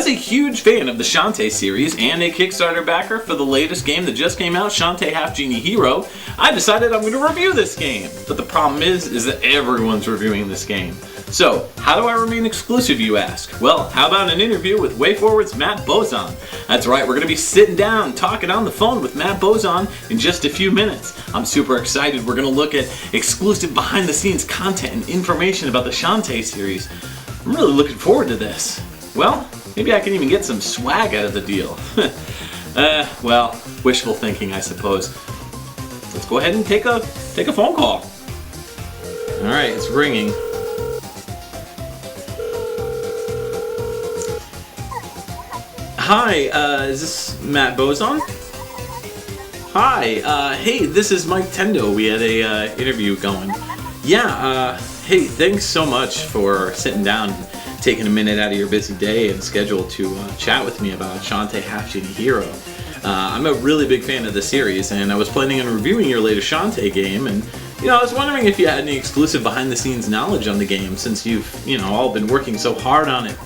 As a huge fan of the Shantae series and a Kickstarter backer for the latest game that just came out, Shantae Half Genie Hero, I decided I'm going to review this game. But the problem is that everyone's reviewing this game. So, how do I remain exclusive, you ask? Well, how about an interview with WayForward's Matt Bozon? That's right, we're going to be sitting down, talking on the phone with Matt Bozon in just a few minutes. I'm super excited. We're going to look at exclusive behind-the-scenes content and information about the Shantae series. I'm really looking forward to this. Well, maybe I can even get some swag out of the deal. Well, wishful thinking, I suppose. Let's go ahead and take a phone call. All right, it's ringing. Hi, is this Matt Bozon? Hi, hey, this is Miketendo. We had a interview going. Yeah, hey, thanks so much for sitting down and taking a minute out of your busy day and schedule to chat with me about Shantae Half Genie Hero. I'm a really big fan of the series, and I was planning on reviewing your latest Shantae game, and I was wondering if you had any exclusive behind-the-scenes knowledge on the game, since you've, all been working so hard on it.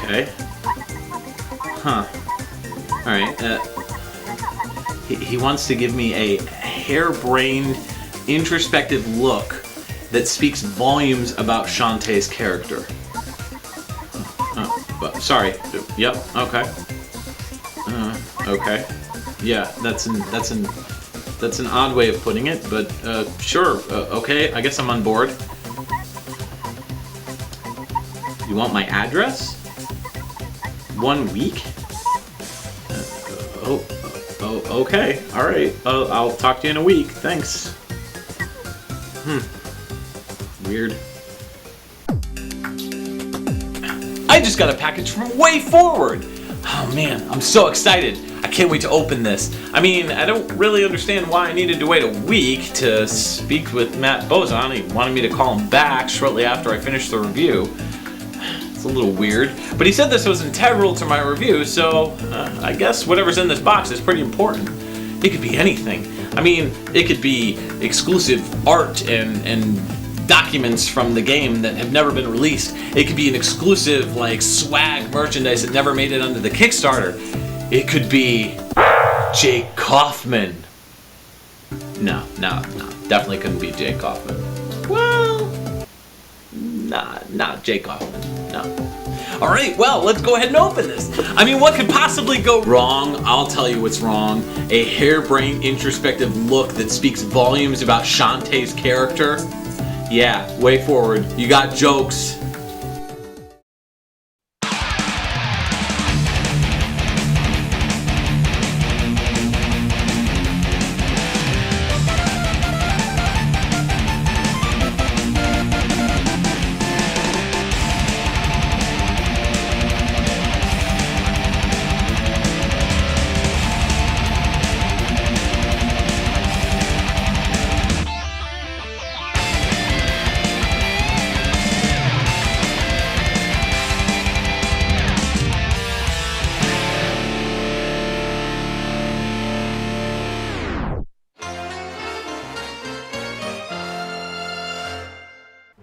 Okay. Huh. Alright, he wants to give me a harebrained, introspective look that speaks volumes about Shantae's character. Sorry. Yep, okay. Okay. Yeah, that's an odd way of putting it, but sure, okay, I guess I'm on board. You want my address? 1 week? Okay, alright. I'll talk to you in a week. Thanks. Weird. I just got a package from WayForward! Oh man, I'm so excited. I can't wait to open this. I mean, I don't really understand why I needed to wait a week to speak with Matt Bozon. He wanted me to call him back shortly after I finished the review. It's a little weird, but he said this was integral to my review, so I guess whatever's in this box is pretty important. It could be anything. I mean, it could be exclusive art and documents from the game that have never been released. It could be an exclusive, swag merchandise that never made it onto the Kickstarter. It could be Jake Kaufman. No, definitely couldn't be Jake Kaufman. Well, not Jake Kaufman. No. Alright, well, let's go ahead and open this. I mean, what could possibly go wrong? I'll tell you what's wrong. A harebrained, introspective look that speaks volumes about Shantae's character. Yeah, WayForward, you got jokes.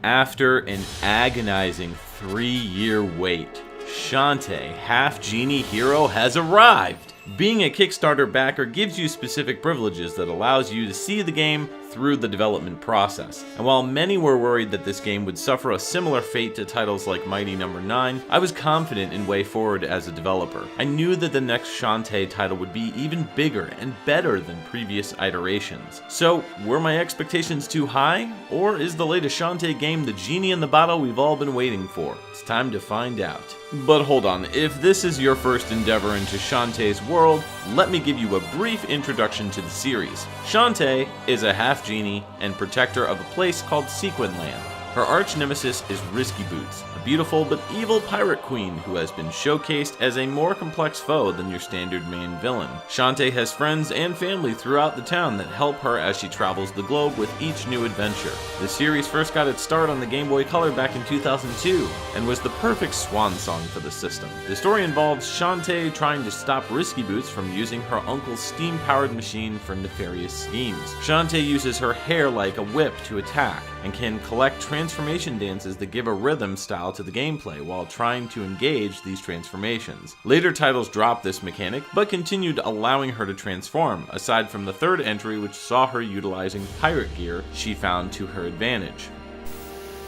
After an agonizing 3-year wait, Shantae Half Genie Hero has arrived! Being a Kickstarter backer gives you specific privileges that allows you to see the game through the development process. And while many were worried that this game would suffer a similar fate to titles like Mighty No. 9, I was confident in WayForward as a developer. I knew that the next Shantae title would be even bigger and better than previous iterations. So, were my expectations too high? Or is the latest Shantae game the genie in the bottle we've all been waiting for? It's time to find out. But hold on, if this is your first endeavor into Shantae's world, let me give you a brief introduction to the series. Shantae is a half genie and protector of a place called Sequinland. Her arch nemesis is Risky Boots, a beautiful but evil pirate queen who has been showcased as a more complex foe than your standard main villain. Shantae has friends and family throughout the town that help her as she travels the globe with each new adventure. The series first got its start on the Game Boy Color back in 2002 and was the perfect swan song for the system. The story involves Shantae trying to stop Risky Boots from using her uncle's steam-powered machine for nefarious schemes. Shantae uses her hair like a whip to attack and can collect transformation dances that give a rhythm style to the gameplay while trying to engage these transformations. Later titles dropped this mechanic, but continued allowing her to transform, aside from the third entry which saw her utilizing pirate gear she found to her advantage.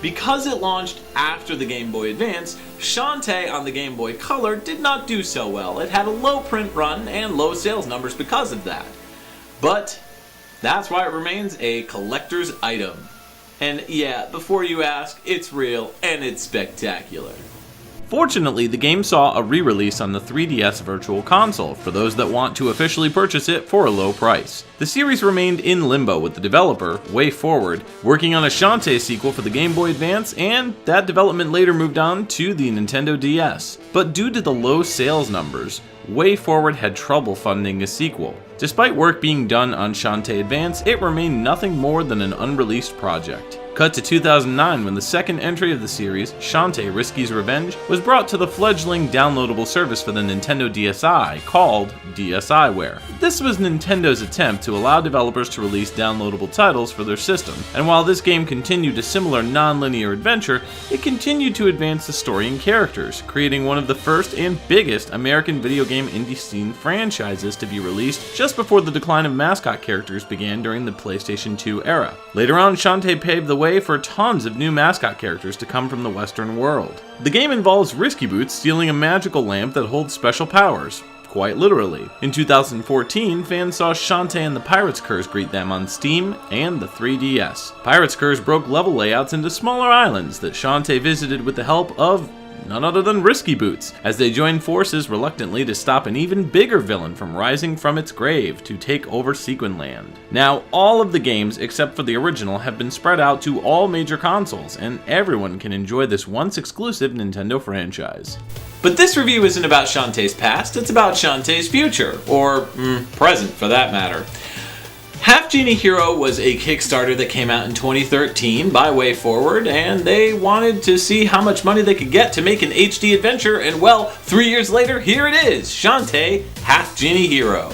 Because it launched after the Game Boy Advance, Shantae on the Game Boy Color did not do so well. It had a low print run and low sales numbers because of that. But that's why it remains a collector's item. And yeah, before you ask, it's real and it's spectacular. Fortunately, the game saw a re-release on the 3DS Virtual Console for those that want to officially purchase it for a low price. The series remained in limbo with the developer, WayForward, working on a Shantae sequel for the Game Boy Advance, and that development later moved on to the Nintendo DS. But due to the low sales numbers, WayForward had trouble funding a sequel. Despite work being done on Shantae Advance, it remained nothing more than an unreleased project. Cut to 2009 when the second entry of the series, Shantae Risky's Revenge, was brought to the fledgling downloadable service for the Nintendo DSi called DSiWare. This was Nintendo's attempt to allow developers to release downloadable titles for their system, and while this game continued a similar non-linear adventure, it continued to advance the story and characters, creating one of the first and biggest American video game indie scene franchises to be released just before the decline of mascot characters began during the PlayStation 2 era. Later on, Shantae paved the way for tons of new mascot characters to come from the Western world. The game involves Risky Boots stealing a magical lamp that holds special powers, quite literally. In 2014, fans saw Shantae and the Pirate's Curse greet them on Steam and the 3DS. Pirate's Curse broke level layouts into smaller islands that Shantae visited with the help of none other than Risky Boots, as they joined forces reluctantly to stop an even bigger villain from rising from its grave to take over Sequin Land. Now, all of the games except for the original have been spread out to all major consoles, and everyone can enjoy this once exclusive Nintendo franchise. But this review isn't about Shantae's past, it's about Shantae's future, or present for that matter. Half Genie Hero was a Kickstarter that came out in 2013 by WayForward, and they wanted to see how much money they could get to make an HD adventure, and well, 3 years later, here it is, Shantae Half Genie Hero.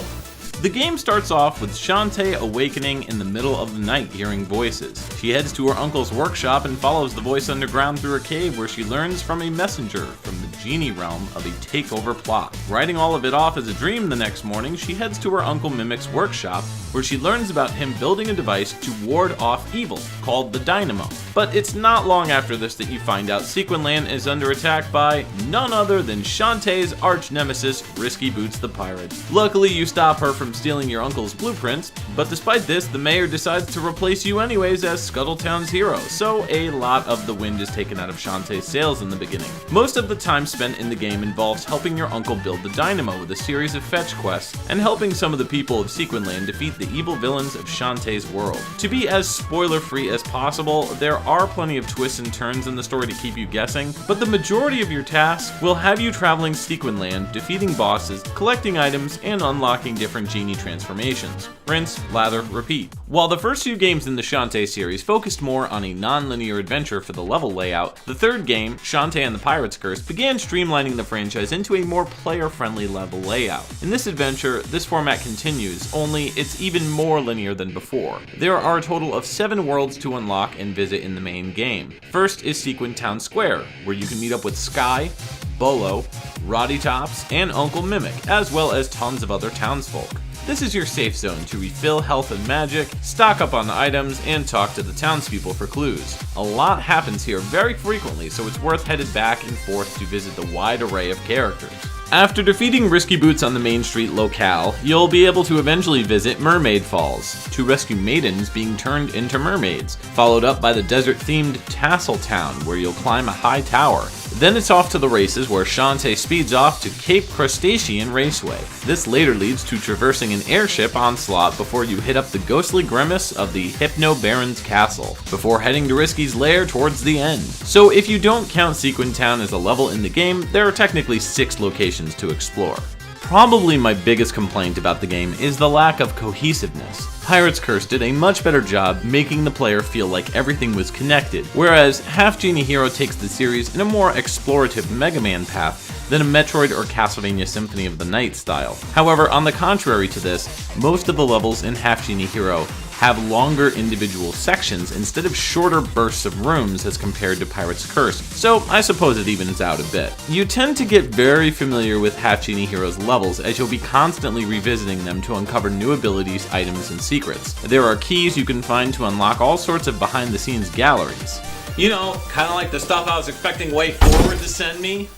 The game starts off with Shantae awakening in the middle of the night hearing voices. She heads to her uncle's workshop and follows the voice underground through a cave where she learns from a messenger from the genie realm of a takeover plot. Writing all of it off as a dream the next morning, she heads to her Uncle Mimic's workshop where she learns about him building a device to ward off evil called the Dynamo. But it's not long after this that you find out Sequin Land is under attack by none other than Shantae's arch nemesis, Risky Boots the Pirate. Luckily, you stop her from stealing your uncle's blueprints, but despite this, the mayor decides to replace you anyways as Scuttletown's hero, so a lot of the wind is taken out of Shantae's sails in the beginning. Most of the time spent in the game involves helping your uncle build the Dynamo with a series of fetch quests, and helping some of the people of Sequin Land defeat the evil villains of Shantae's world. To be as spoiler-free as possible, there are plenty of twists and turns in the story to keep you guessing, but the majority of your tasks will have you traveling Sequin Land, defeating bosses, collecting items, and unlocking different genie transformations. Rinse, lather, repeat. While the first few games in the Shantae series focused more on a non-linear adventure for the level layout, the third game, Shantae and the Pirate's Curse, began streamlining the franchise into a more player-friendly level layout. In this adventure, this format continues, only it's even more linear than before. There are a total of 7 worlds to unlock and visit in the main game. First is Sequin Town Square, where you can meet up with Sky, Bolo, Roddy Tops, and Uncle Mimic, as well as tons of other townsfolk. This is your safe zone to refill health and magic, stock up on items, and talk to the townspeople for clues. A lot happens here very frequently, so it's worth headed back and forth to visit the wide array of characters. After defeating Risky Boots on the Main Street locale, you'll be able to eventually visit Mermaid Falls, to rescue maidens being turned into mermaids, followed up by the desert-themed Tassel Town, where you'll climb a high tower. Then it's off to the races, where Shantae speeds off to Cape Crustacean Raceway. This later leads to traversing an airship onslaught before you hit up the ghostly grimace of the Hypno Baron's castle, before heading to Risky's lair towards the end. So if you don't count Sequin Town as a level in the game, there are technically 6 locations to explore. Probably my biggest complaint about the game is the lack of cohesiveness. Pirate's Curse did a much better job making the player feel like everything was connected, whereas Half Genie Hero takes the series in a more explorative Mega Man path than a Metroid or Castlevania Symphony of the Night style. However, on the contrary to this, most of the levels in Half Genie Hero have longer individual sections instead of shorter bursts of rooms as compared to Pirate's Curse, so I suppose it evens out a bit. You tend to get very familiar with Half Genie Hero's levels as you'll be constantly revisiting them to uncover new abilities, items, and secrets. There are keys you can find to unlock all sorts of behind-the-scenes galleries. You know, kinda like the stuff I was expecting Way Forward to send me.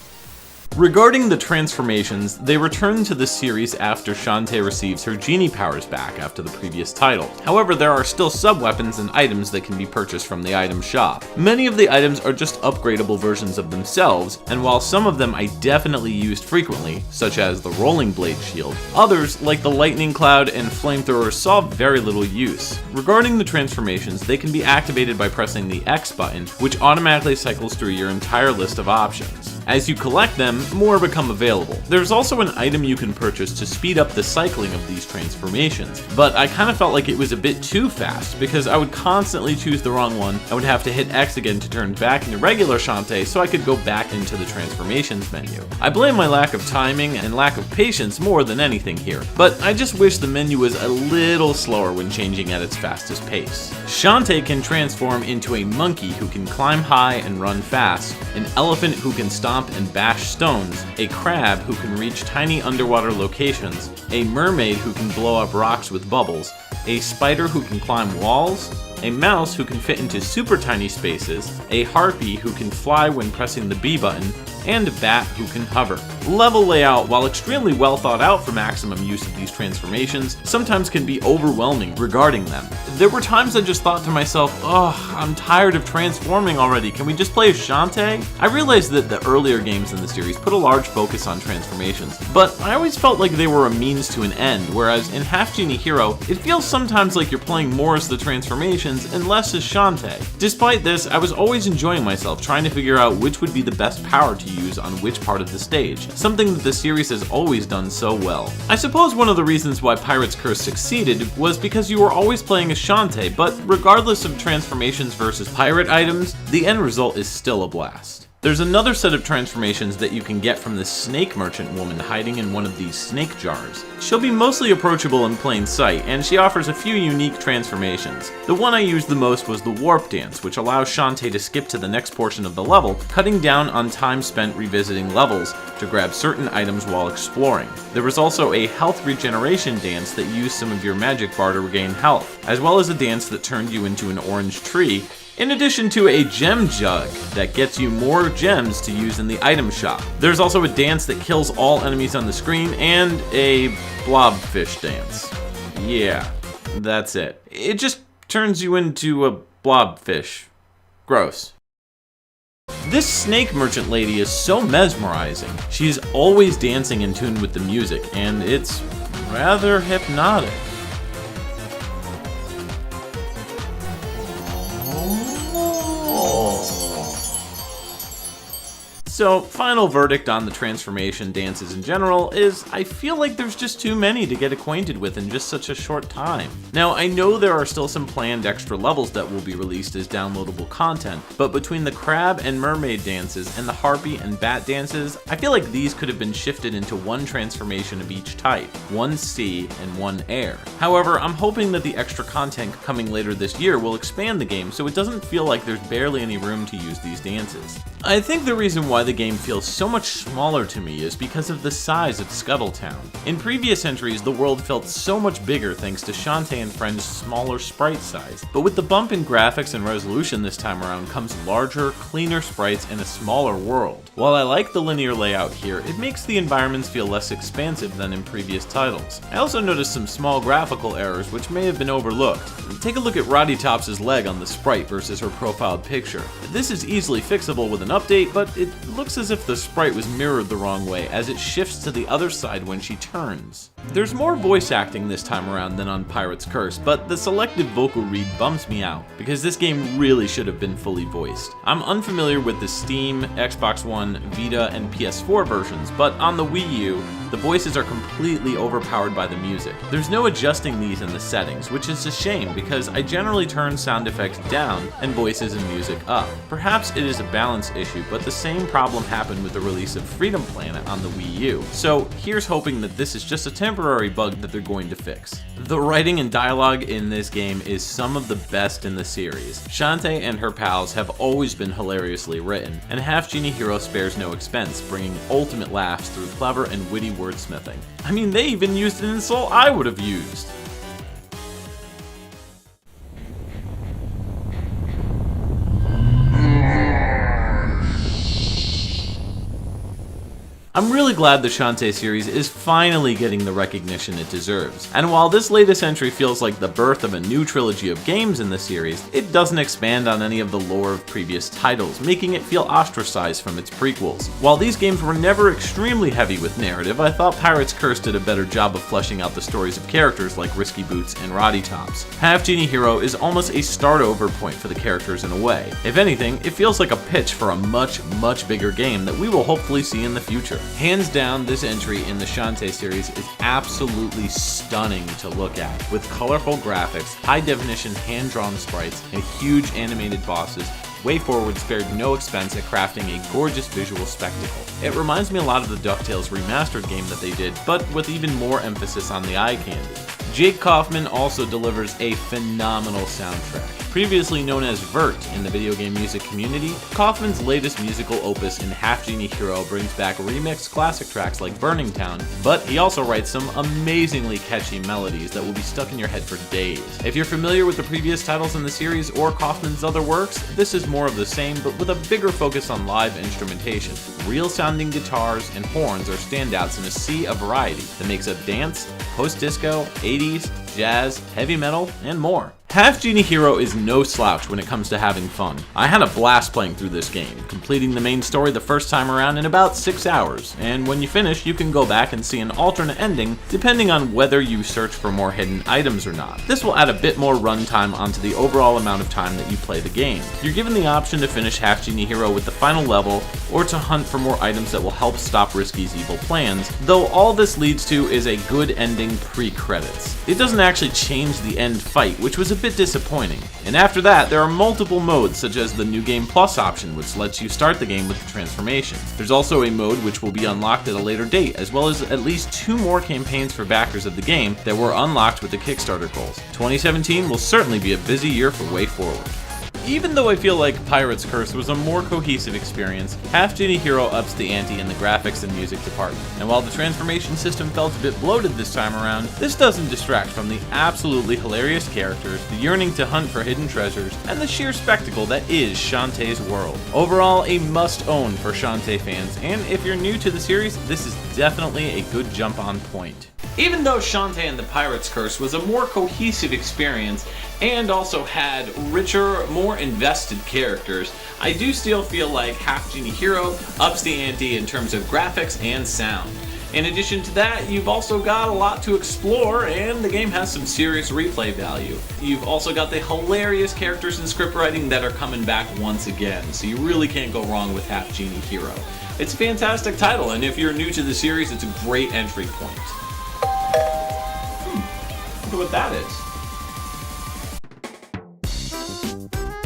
Regarding the transformations, they return to the series after Shantae receives her genie powers back after the previous title. However, there are still sub-weapons and items that can be purchased from the item shop. Many of the items are just upgradable versions of themselves, and while some of them I definitely used frequently, such as the Rolling Blade Shield, others, like the Lightning Cloud and Flamethrower, saw very little use. Regarding the transformations, they can be activated by pressing the X button, which automatically cycles through your entire list of options. As you collect them, more become available. There's also an item you can purchase to speed up the cycling of these transformations, but I kind of felt like it was a bit too fast because I would constantly choose the wrong one. I would have to hit X again to turn back into regular Shantae so I could go back into the transformations menu. I blame my lack of timing and lack of patience more than anything here, but I just wish the menu was a little slower when changing at its fastest pace. Shantae can transform into a monkey who can climb high and run fast, an elephant who can stomp and bash stones, a crab who can reach tiny underwater locations, a mermaid who can blow up rocks with bubbles, a spider who can climb walls, a mouse who can fit into super tiny spaces, a harpy who can fly when pressing the B button, and a bat who can hover. Level layout, while extremely well thought out for maximum use of these transformations, sometimes can be overwhelming regarding them. There were times I just thought to myself, oh, I'm tired of transforming already, can we just play as Shantae? I realized that the earlier games in the series put a large focus on transformations, but I always felt like they were a means to an end, whereas in Half Genie Hero, it feels sometimes like you're playing more as the transformations and less as Shantae. Despite this, I was always enjoying myself trying to figure out which would be the best power to use on which part of the stage, something that the series has always done so well. I suppose one of the reasons why Pirate's Curse succeeded was because you were always playing as Shantae, but regardless of transformations versus pirate items, the end result is still a blast. There's another set of transformations that you can get from this snake merchant woman hiding in one of these snake jars. She'll be mostly approachable in plain sight, and she offers a few unique transformations. The one I used the most was the warp dance, which allows Shantae to skip to the next portion of the level, cutting down on time spent revisiting levels to grab certain items while exploring. There was also a health regeneration dance that used some of your magic bar to regain health, as well as a dance that turned you into an orange tree, in addition to a gem jug that gets you more gems to use in the item shop. There's also a dance that kills all enemies on the screen, and a blobfish dance. Yeah, that's it. It just turns you into a blobfish. Gross. This snake merchant lady is so mesmerizing. She's always dancing in tune with the music, and it's rather hypnotic. So, final verdict on the transformation dances in general is I feel like there's just too many to get acquainted with in just such a short time. Now, I know there are still some planned extra levels that will be released as downloadable content, but between the crab and mermaid dances and the harpy and bat dances, I feel like these could have been shifted into one transformation of each type, one sea and one air. However, I'm hoping that the extra content coming later this year will expand the game so it doesn't feel like there's barely any room to use these dances. I think the reason why the game feels so much smaller to me is because of the size of Scuttletown. In previous entries, the world felt so much bigger thanks to Shantae and friends' smaller sprite size, but with the bump in graphics and resolution this time around comes larger, cleaner sprites and a smaller world. While I like the linear layout here, it makes the environments feel less expansive than in previous titles. I also noticed some small graphical errors which may have been overlooked. Take a look at Roddy Tops' leg on the sprite versus her profiled picture. This is easily fixable with an update, but it looks as if the sprite was mirrored the wrong way as it shifts to the other side when she turns. There's more voice acting this time around than on Pirate's Curse, but the selective vocal read bums me out, because this game really should have been fully voiced. I'm unfamiliar with the Steam, Xbox One, Vita, and PS4 versions, but on the Wii U, The voices are completely overpowered by the music. There's no adjusting these in the settings, which is a shame because I generally turn sound effects down and voices and music up. Perhaps it is a balance issue, but the same problem happened with the release of Freedom Planet on the Wii U. So here's hoping that this is just a temporary bug that they're going to fix. The writing and dialogue in this game is some of the best in the series. Shantae and her pals have always been hilariously written, and Half Genie Hero spares no expense, bringing ultimate laughs through clever and witty wordsmithing. I mean, they even used an insult I would have used. I'm really glad the Shantae series is finally getting the recognition it deserves. And while this latest entry feels like the birth of a new trilogy of games in the series, it doesn't expand on any of the lore of previous titles, making it feel ostracized from its prequels. While these games were never extremely heavy with narrative, I thought Pirate's Curse did a better job of fleshing out the stories of characters like Risky Boots and Roddy Tops. Half Genie Hero is almost a start-over point for the characters in a way. If anything, it feels like a pitch for a much bigger game that we will hopefully see in the future. Hands down, this entry in the Shantae series is absolutely stunning to look at. With colorful graphics, high-definition hand-drawn sprites, and huge animated bosses, WayForward spared no expense at crafting a gorgeous visual spectacle. It reminds me a lot of the DuckTales remastered game that they did, but with even more emphasis on the eye candy. Jake Kaufman also delivers a phenomenal soundtrack. Previously known as Vert in the video game music community, Kaufman's latest musical opus in Half Genie Hero brings back remixed classic tracks like Burning Town, but he also writes some amazingly catchy melodies that will be stuck in your head for days. If you're familiar with the previous titles in the series or Kaufman's other works, this is more of the same but with a bigger focus on live instrumentation. Real sounding guitars and horns are standouts in a sea of variety that makes up dance, post-disco, 80s, jazz, heavy metal, and more. Half Genie Hero is no slouch when it comes to having fun. I had a blast playing through this game, completing the main story the first time around in about 6 hours, and when you finish you can go back and see an alternate ending depending on whether you search for more hidden items or not. This will add a bit more runtime onto the overall amount of time that you play the game. You're given the option to finish Half Genie Hero with the final level, or to hunt for more items that will help stop Risky's evil plans, though all this leads to is a good ending pre-credits. It doesn't actually change the end fight, which was a bit disappointing. And after that, there are multiple modes such as the New Game Plus option, which lets you start the game with the transformation. There's also a mode which will be unlocked at a later date, as well as at least 2 more campaigns for backers of the game that were unlocked with the Kickstarter goals. 2017 will certainly be a busy year for WayForward. Even though I feel like Pirate's Curse was a more cohesive experience, Half Genie Hero ups the ante in the graphics and music department. And while the transformation system felt a bit bloated this time around, this doesn't distract from the absolutely hilarious characters, the yearning to hunt for hidden treasures, and the sheer spectacle that is Shantae's world. Overall, a must-own for Shantae fans, and if you're new to the series, this is definitely a good jump-on point. Even though Shantae and the Pirate's Curse was a more cohesive experience and also had richer, more invested characters, I do still feel like Half Genie Hero ups the ante in terms of graphics and sound. In addition to that, you've also got a lot to explore, and the game has some serious replay value. You've also got the hilarious characters and script writing that are coming back once again, so you really can't go wrong with Half Genie Hero. It's a fantastic title, and if you're new to the series, it's a great entry point. Wonder what that is.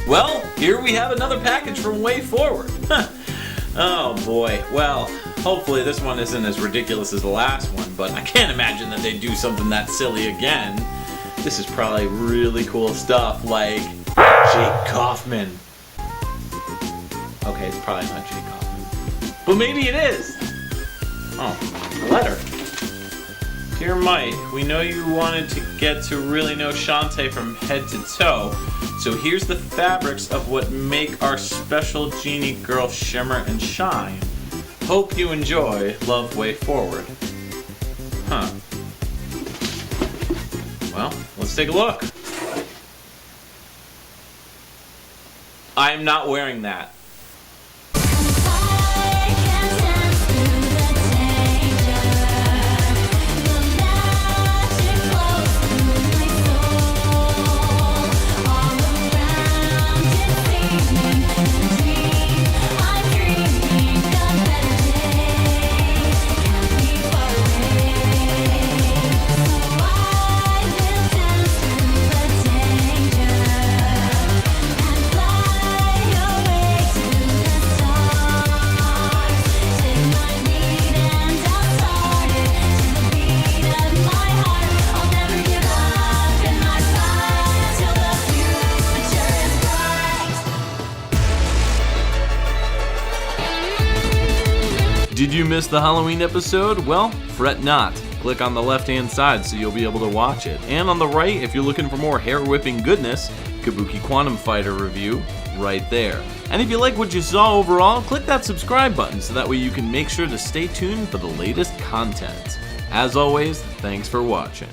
Well, here we have another package from WayForward. Oh boy, well, hopefully this one isn't as ridiculous as the last one, but I can't imagine that they'd do something that silly again. This is probably really cool stuff, like Jake Kaufman. Okay, it's probably not Jake Kaufman, but maybe it is. Oh, a letter. Dear Mike, we know you wanted to get to really know Shantae from head to toe, so here's the fabrics of what make our special genie girl shimmer and shine. Hope you enjoy. Love, WayForward. Huh. Well, let's take a look. I'm not wearing that. Did you miss the Halloween episode? Well, fret not. Click on the left-hand side so you'll be able to watch it. And on the right, if you're looking for more hair-whipping goodness, Kabuki Quantum Fighter review right there. And if you like what you saw overall, click that subscribe button so that way you can make sure to stay tuned for the latest content. As always, thanks for watching.